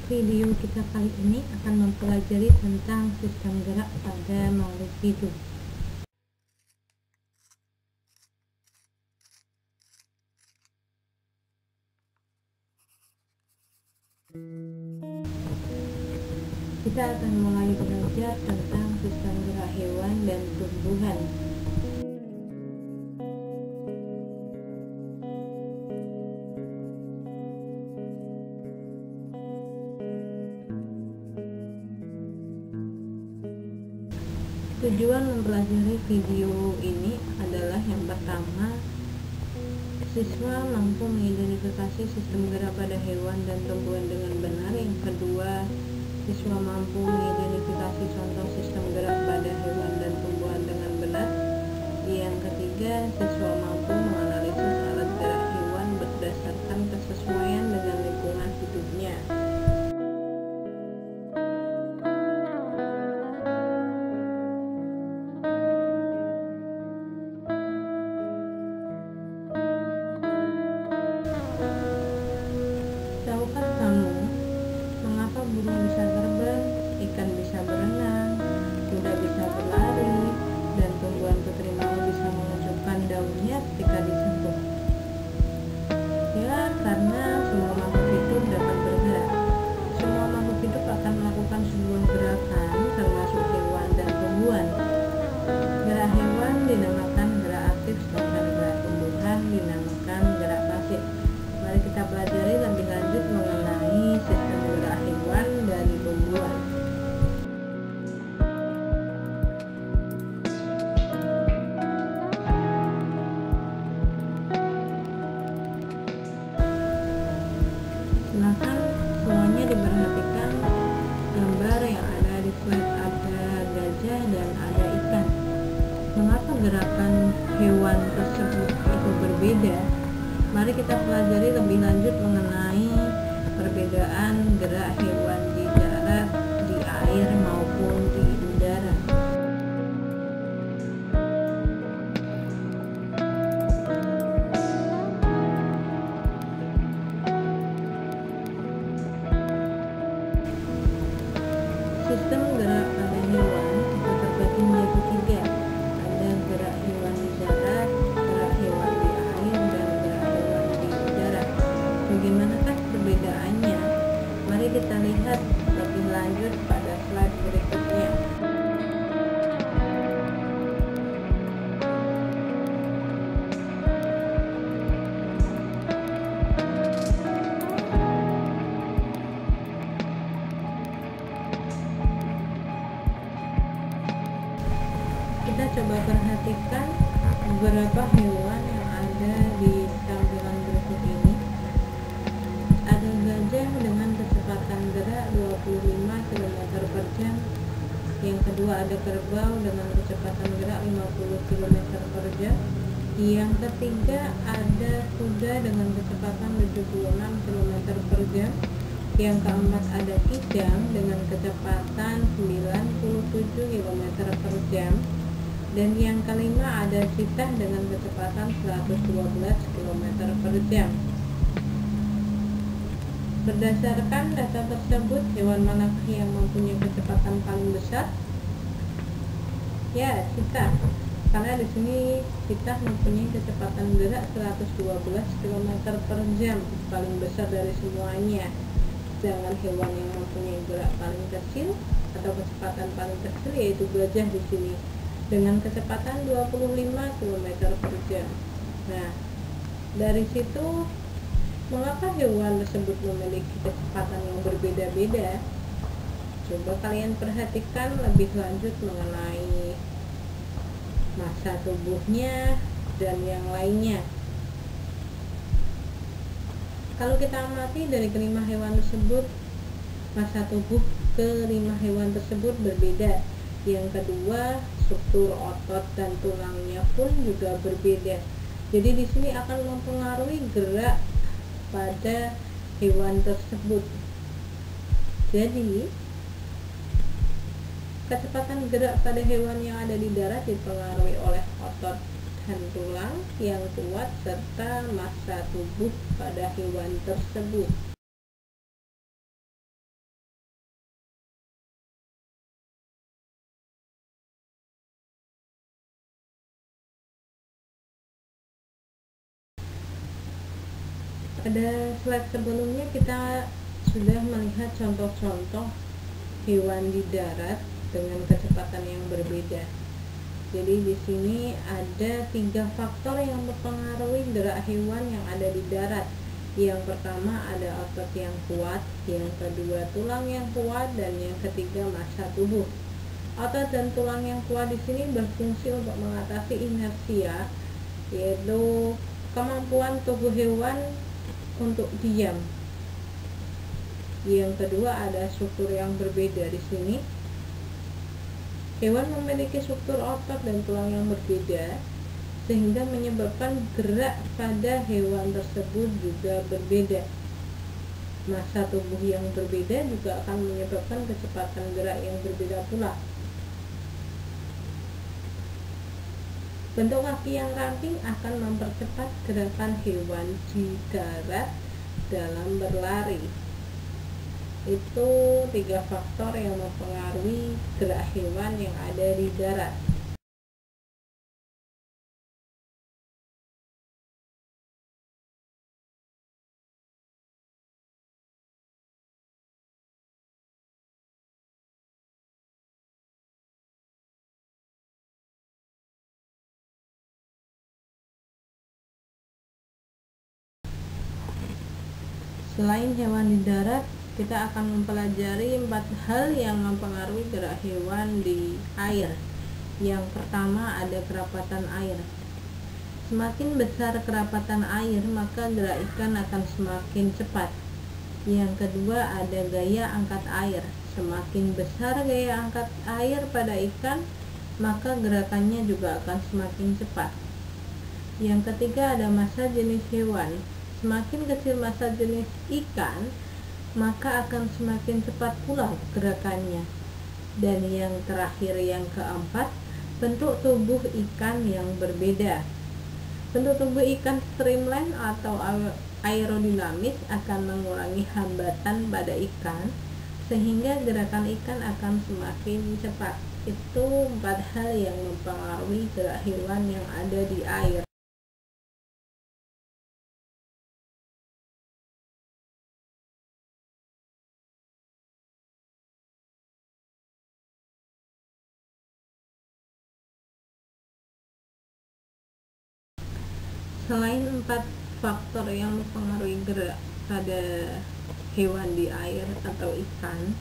Video kita kali ini akan mempelajari tentang sistem gerak pada makhluk hidup. Kita akan mulai belajar tentang sistem gerak hewan dan tumbuhan. Tujuan mempelajari video ini adalah yang pertama, siswa mampu mengidentifikasi sistem gerak pada hewan dan tumbuhan dengan benar. Yang kedua, siswa mampu mengidentifikasi contoh sistem gerak pada hewan dan tumbuhan dengan benar. Yang ketiga, siswa mampu menganalisis alat gerak hewan berdasarkan kesesuaian dengan lingkungan hidupnya. Tahukah kamu mengapa burung bisa terbang, ikan bisa berenang, kuda bisa berlari, dan tumbuhan putri malu bisa mengejutkan daunnya ketika disentuh? Ya, karena semua makhluk hidup dapat bergerak. Semua makhluk hidup akan melakukan sebuah gerakan, termasuk hewan dan tumbuhan. Gerak hewan dinamakan gerak aktif, sedangkan gerak tumbuhan dinamakan gerak pasif. Mari kita pelajari lebih lanjut mengenai sistem gerak hewan dan tumbuhan. Silakan semuanya diperhatikan gambar yang ada di slide. Ada gajah dan ada ikan. Mengapa gerakan hewan tersebut itu berbeda? Mari kita pelajari lebih lanjut mengenai perbedaan gerak hewan di darat, di air maupun di udara. Sistem gerak pada hewan itu terbagi menjadi tiga. Ada gerak hewan di darat, gerak hewan di air, dan gerak hewan di udara. Bagaimanakah perbedaannya? Mari kita lihat lebih lanjut pada slide berikutnya. Kita coba perhatikan beberapa hewan yang ada di tampilan berikut ini. Ada gajah dengan kecepatan gerak 25 km per jam. Yang kedua ada kerbau dengan kecepatan gerak 50 km per jam. Yang ketiga ada kuda dengan kecepatan 76 km per jam. Yang keempat ada kijang dengan kecepatan 97 km per jam. Dan yang kelima ada cheetah dengan kecepatan 112 km per jam. Berdasarkan data tersebut, hewan manakah yang mempunyai kecepatan paling besar? Ya, cheetah. Karena di sini cheetah mempunyai kecepatan gerak 112 km per jam, paling besar dari semuanya. Sedangkan hewan yang mempunyai gerak paling kecil atau kecepatan paling kecil yaitu gajah di sini dengan kecepatan 25 km per jam. Nah, dari situ mengapa hewan tersebut memiliki kecepatan yang berbeda-beda? Coba kalian perhatikan lebih lanjut mengenai massa tubuhnya dan yang lainnya. Kalau kita amati dari kelima hewan tersebut, massa tubuh kelima hewan tersebut berbeda. Yang kedua, struktur otot dan tulangnya pun juga berbeda. Jadi di sini akan mempengaruhi gerak pada hewan tersebut. Jadi kecepatan gerak pada hewan yang ada di darat dipengaruhi oleh otot dan tulang yang kuat serta massa tubuh pada hewan tersebut. Pada slide sebelumnya kita sudah melihat contoh-contoh hewan di darat dengan kecepatan yang berbeda. Jadi di sini ada 3 faktor yang mempengaruhi gerak hewan yang ada di darat. Yang pertama ada otot yang kuat, yang kedua tulang yang kuat, dan yang ketiga massa tubuh. Otot dan tulang yang kuat di sini berfungsi untuk mengatasi inersia, yaitu kemampuan tubuh hewan untuk diam. Yang kedua ada struktur yang berbeda di sini. Hewan memiliki struktur otot dan tulang yang berbeda, sehingga menyebabkan gerak pada hewan tersebut juga berbeda. Massa tubuh yang berbeda juga akan menyebabkan kecepatan gerak yang berbeda pula. Bentuk kaki yang ramping akan mempercepat gerakan hewan di darat dalam berlari. Itu 3 faktor yang mempengaruhi gerak hewan yang ada di darat. Selain hewan di darat, kita akan mempelajari 4 hal yang mempengaruhi gerak hewan di air. Yang pertama ada kerapatan air. Semakin besar kerapatan air, maka gerak ikan akan semakin cepat. Yang kedua ada gaya angkat air. Semakin besar gaya angkat air pada ikan, maka gerakannya juga akan semakin cepat. Yang ketiga ada massa jenis hewan. Semakin kecil massa jenis ikan, maka akan semakin cepat pula gerakannya. Dan yang terakhir, yang keempat, bentuk tubuh ikan yang berbeda. Bentuk tubuh ikan streamline atau aerodinamis akan mengurangi hambatan pada ikan, sehingga gerakan ikan akan semakin cepat. Itu 4 hal yang mempengaruhi gerak hewan yang ada di air. Selain 4 faktor yang mempengaruhi gerak pada hewan di air atau ikan,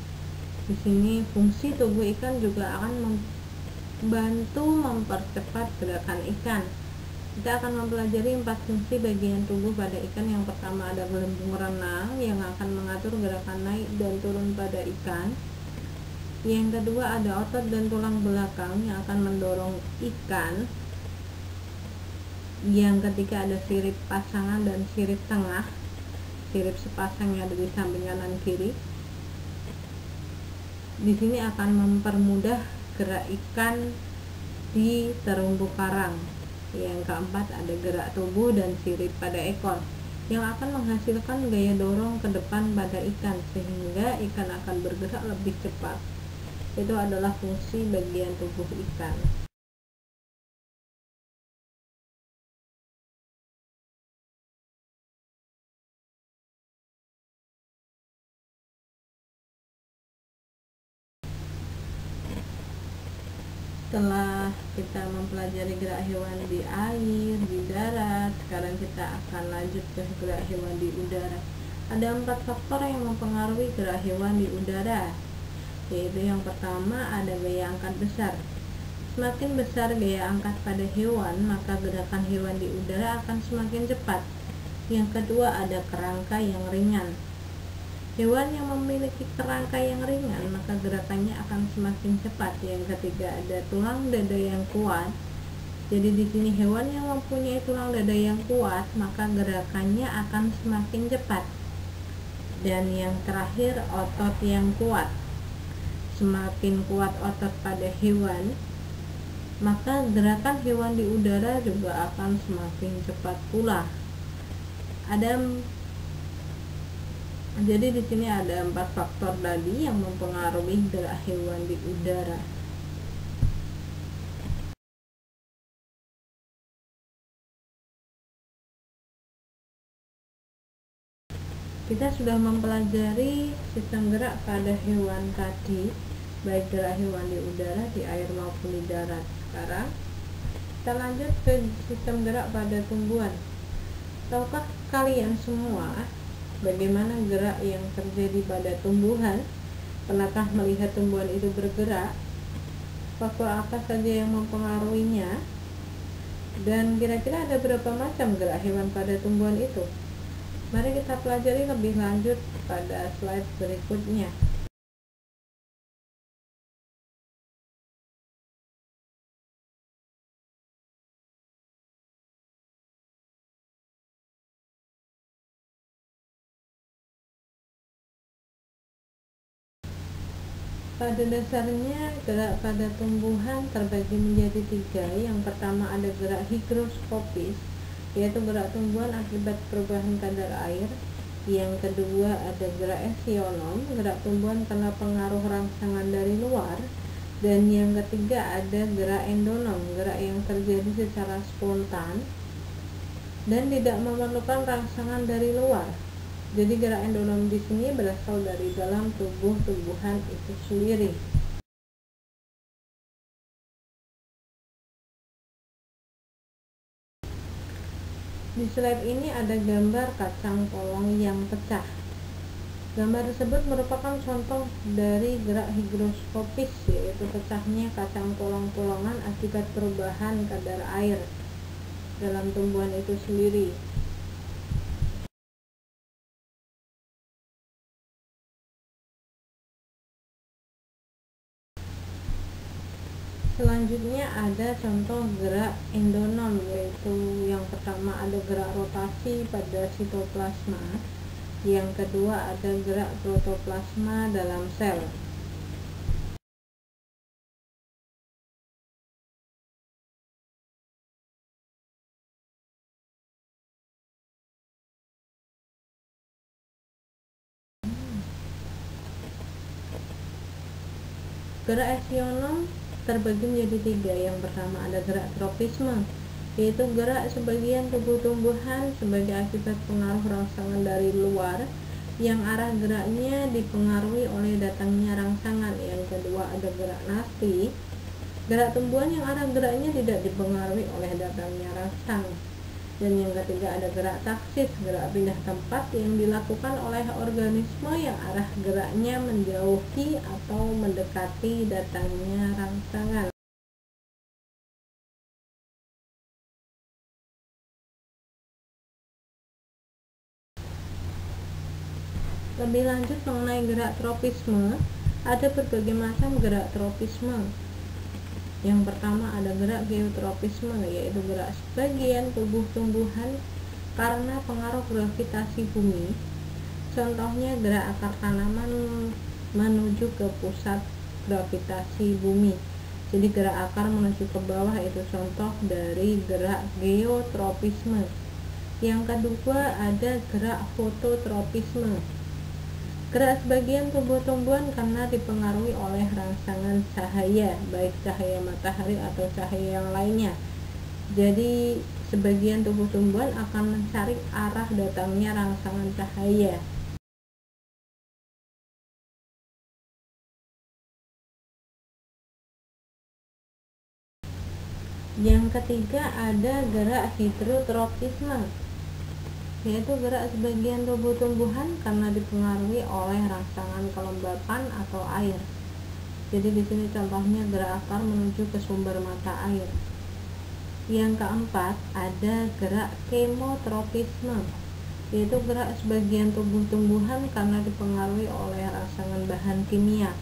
di sini fungsi tubuh ikan juga akan membantu mempercepat gerakan ikan. Kita akan mempelajari 4 fungsi bagian tubuh pada ikan. Yang pertama ada gelembung renang yang akan mengatur gerakan naik dan turun pada ikan. Yang kedua ada otot dan tulang belakang yang akan mendorong ikan. Yang ketiga ada sirip pasangan dan sirip tengah. Sirip sepasang yang ada di samping kanan kiri. Di sini akan mempermudah gerak ikan di terumbu karang. Yang keempat ada gerak tubuh dan sirip pada ekor yang akan menghasilkan gaya dorong ke depan pada ikan, sehingga ikan akan bergerak lebih cepat. Itu adalah fungsi bagian tubuh ikan. Setelah kita mempelajari gerak hewan di air, di darat, sekarang kita akan lanjut ke gerak hewan di udara. Ada 4 faktor yang mempengaruhi gerak hewan di udara, yaitu yang pertama ada gaya angkat besar. Semakin besar gaya angkat pada hewan, maka gerakan hewan di udara akan semakin cepat. Yang kedua ada kerangka yang ringan. Hewan yang memiliki kerangka yang ringan, maka gerakannya akan semakin cepat. Yang ketiga ada tulang dada yang kuat. Jadi di sini hewan yang mempunyai tulang dada yang kuat, maka gerakannya akan semakin cepat. Dan yang terakhir otot yang kuat. Semakin kuat otot pada hewan, maka gerakan hewan di udara juga akan semakin cepat pula. Jadi di sini ada 4 faktor tadi yang mempengaruhi gerak hewan di udara. Kita sudah mempelajari sistem gerak pada hewan tadi, baik gerak hewan di udara, di air maupun di darat. Sekarang kita lanjut ke sistem gerak pada tumbuhan. Tahukah kalian semua bagaimana gerak yang terjadi pada tumbuhan? Pernahkah melihat tumbuhan itu bergerak? Faktor apa saja yang mempengaruhinya? Dan kira-kira ada berapa macam gerak hewan pada tumbuhan itu? Mari kita pelajari lebih lanjut pada slide berikutnya. Pada dasarnya, gerak pada tumbuhan terbagi menjadi 3. Yang pertama ada gerak higroskopis, yaitu gerak tumbuhan akibat perubahan kadar air. Yang kedua ada gerak eksionom, gerak tumbuhan karena pengaruh rangsangan dari luar. Dan yang ketiga ada gerak endonom, gerak yang terjadi secara spontan dan tidak memerlukan rangsangan dari luar. Jadi gerak endonom di sini berasal dari dalam tubuh tumbuhan itu sendiri. Di slide ini ada gambar kacang polong yang pecah. Gambar tersebut merupakan contoh dari gerak higroskopis, yaitu pecahnya kacang polong-polongan akibat perubahan kadar air dalam tumbuhan itu sendiri. Selanjutnya ada contoh gerak endonom, yaitu yang pertama ada gerak rotasi pada sitoplasma, yang kedua ada gerak protoplasma dalam sel. Gerak eksionom terbagi menjadi 3. Yang pertama ada gerak tropisme, yaitu gerak sebagian tubuh tumbuhan sebagai akibat pengaruh rangsangan dari luar yang arah geraknya dipengaruhi oleh datangnya rangsangan. Yang kedua ada gerak nasti, gerak tumbuhan yang arah geraknya tidak dipengaruhi oleh datangnya rangsang. Dan yang ketiga ada gerak taksis, gerak pindah tempat yang dilakukan oleh organisme yang arah geraknya menjauhi atau mendekati datangnya rangsangan. Lebih lanjut mengenai gerak tropisme, ada berbagai macam gerak tropisme. Yang pertama ada gerak geotropisme, yaitu gerak sebagian tubuh tumbuhan karena pengaruh gravitasi bumi. Contohnya gerak akar tanaman menuju ke pusat gravitasi bumi. Jadi gerak akar menuju ke bawah itu contoh dari gerak geotropisme. Yang kedua ada gerak fototropisme, gerak sebagian tubuh tumbuhan karena dipengaruhi oleh rangsangan cahaya, baik cahaya matahari atau cahaya yang lainnya. Jadi sebagian tubuh tumbuhan akan mencari arah datangnya rangsangan cahaya. Yang ketiga ada gerak hidrotropisme, yaitu gerak sebagian tubuh tumbuhan karena dipengaruhi oleh rangsangan kelembapan atau air. Jadi di sini contohnya gerak akar menuju ke sumber mata air. Yang keempat ada gerak kemotropisme, yaitu gerak sebagian tubuh tumbuhan karena dipengaruhi oleh rangsangan bahan kimia.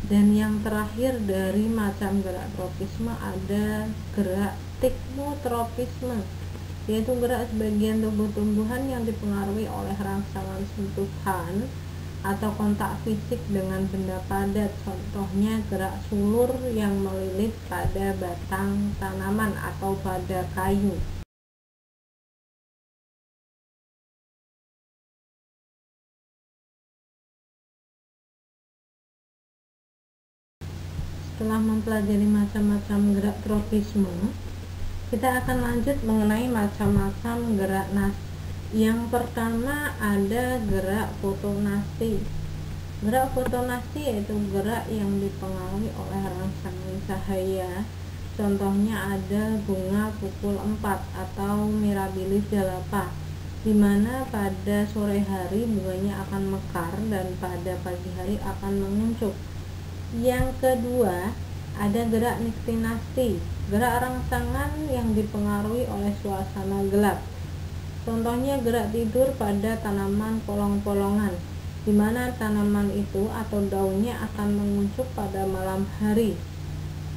Dan yang terakhir dari macam gerak tropisme ada gerak tikmotropisme, yaitu gerak sebagian tubuh tumbuhan yang dipengaruhi oleh rangsangan sentuhan atau kontak fisik dengan benda padat. Contohnya gerak sulur yang melilit pada batang tanaman atau pada kayu. Setelah mempelajari macam-macam gerak tropisme, kita akan lanjut mengenai macam-macam gerak nas. Yang pertama ada gerak fotonasti. Gerak fotonasti yaitu gerak yang dipengaruhi oleh rangsangan cahaya. Contohnya ada bunga pukul 4 atau Mirabilis jalapa, di mana pada sore hari bunganya akan mekar dan pada pagi hari akan menguncup. Yang kedua ada gerak niktinasti, gerak rangsangan yang dipengaruhi oleh suasana gelap. Contohnya gerak tidur pada tanaman polong-polongan, di mana tanaman itu atau daunnya akan menguncup pada malam hari.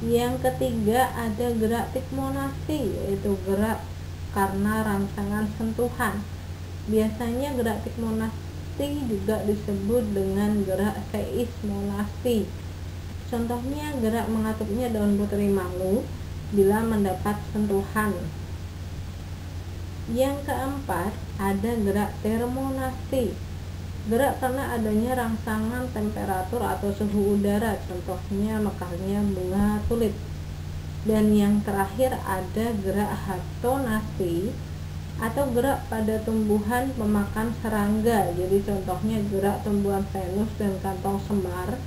Yang ketiga ada gerak tikmonasti, yaitu gerak karena rangsangan sentuhan. Biasanya gerak tikmonasti juga disebut dengan gerak seismonasti. Contohnya gerak mengatupnya daun putri malu bila mendapat sentuhan. Yang keempat ada gerak termonasti, gerak karena adanya rangsangan temperatur atau suhu udara, contohnya mekarnya bunga tulip. Dan yang terakhir ada gerak haptonasti atau gerak pada tumbuhan pemakan serangga. Jadi contohnya gerak tumbuhan Venus dan kantong semar,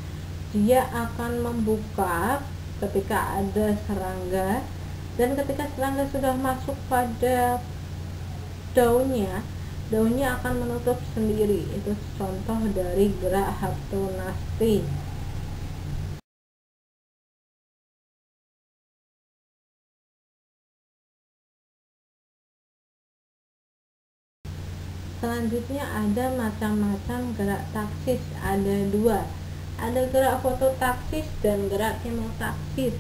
dia akan membuka ketika ada serangga, dan ketika serangga sudah masuk pada daunnya akan menutup sendiri. Itu contoh dari gerak haptonasti. Selanjutnya ada macam-macam gerak taksis, ada dua. Ada gerak fototaksis dan gerak kemotaksis.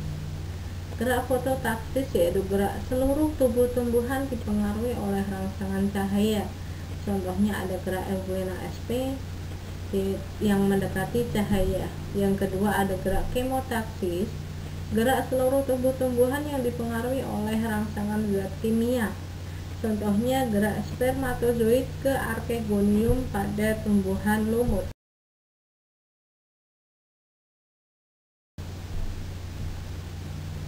Gerak fototaksis yaitu gerak seluruh tubuh tumbuhan dipengaruhi oleh rangsangan cahaya. Contohnya ada gerak Euglena sp yang mendekati cahaya. Yang kedua ada gerak kemotaksis, gerak seluruh tubuh tumbuhan yang dipengaruhi oleh rangsangan zat kimia. Contohnya gerak spermatozoid ke archegonium pada tumbuhan lumut.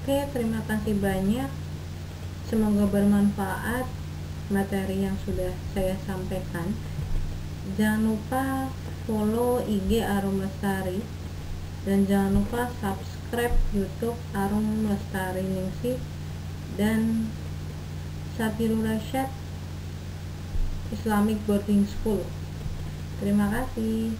Oke, terima kasih banyak. Semoga bermanfaat materi yang sudah saya sampaikan. Jangan lupa follow IG Arum Lestari dan jangan lupa subscribe YouTube Arum Lestari Ningsih dan Sabirul Rasyad Islamic Boarding School. Terima kasih.